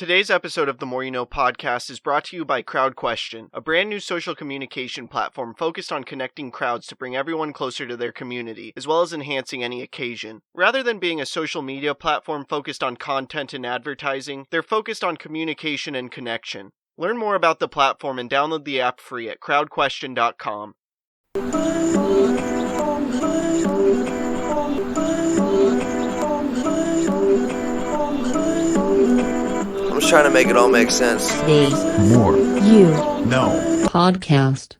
Today's episode of the More You Know podcast is brought to you by CrowdQuestion, a brand new social communication platform focused on connecting crowds to bring everyone closer to their community, as well as enhancing any occasion. Rather than being a social media platform focused on content and advertising, they're focused on communication and connection. Learn more about the platform and download the app free at crowdquestion.com. I'm just trying to make it all make sense. Today's More You No podcast.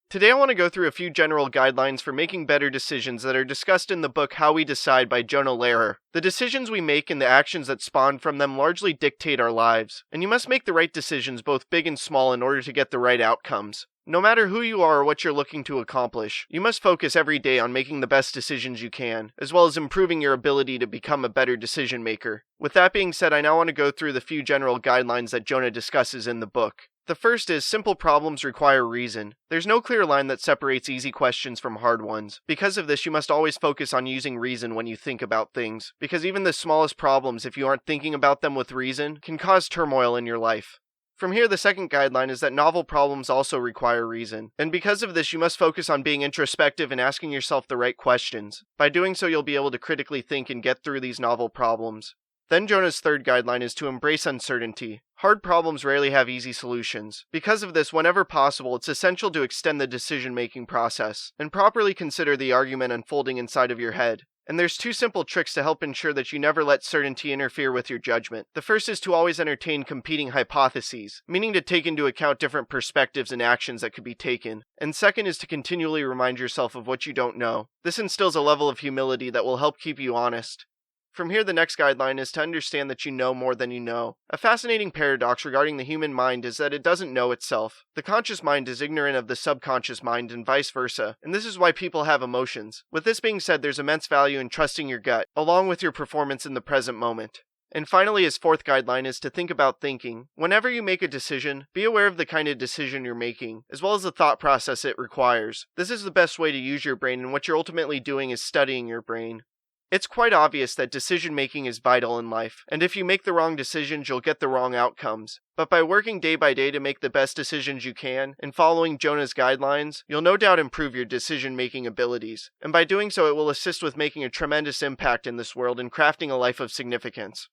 Today I want to go through a few general guidelines for making better decisions that are discussed in the book How We Decide by Jonah Lehrer. The decisions we make and the actions that spawn from them largely dictate our lives, and you must make the right decisions both big and small in order to get the right outcomes. No matter who you are or what you're looking to accomplish, you must focus every day on making the best decisions you can, as well as improving your ability to become a better decision maker. With that being said, I now want to go through the few general guidelines that Jonah discusses in the book. The first is simple problems require reason. There's no clear line that separates easy questions from hard ones. Because of this, you must always focus on using reason when you think about things, because even the smallest problems, if you aren't thinking about them with reason, can cause turmoil in your life. From here, the second guideline is that novel problems also require reason, and because of this, you must focus on being introspective and asking yourself the right questions. By doing so, you'll be able to critically think and get through these novel problems. Then Jonah's third guideline is to embrace uncertainty. Hard problems rarely have easy solutions. Because of this, whenever possible, it's essential to extend the decision-making process, and properly consider the argument unfolding inside of your head. And there's two simple tricks to help ensure that you never let certainty interfere with your judgment. The first is to always entertain competing hypotheses, meaning to take into account different perspectives and actions that could be taken. And second is to continually remind yourself of what you don't know. This instills a level of humility that will help keep you honest. From here, the next guideline is to understand that you know more than you know. A fascinating paradox regarding the human mind is that it doesn't know itself. The conscious mind is ignorant of the subconscious mind and vice versa, and this is why people have emotions. With this being said, there's immense value in trusting your gut, along with your performance in the present moment. And finally, his fourth guideline is to think about thinking. Whenever you make a decision, be aware of the kind of decision you're making, as well as the thought process it requires. This is the best way to use your brain, and what you're ultimately doing is studying your brain. It's quite obvious that decision-making is vital in life, and if you make the wrong decisions, you'll get the wrong outcomes. But by working day by day to make the best decisions you can, and following Jonah's guidelines, you'll no doubt improve your decision-making abilities. And by doing so, it will assist with making a tremendous impact in this world and crafting a life of significance.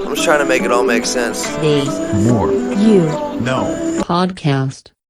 I'm just trying to make it all make sense. Today's More You No podcast.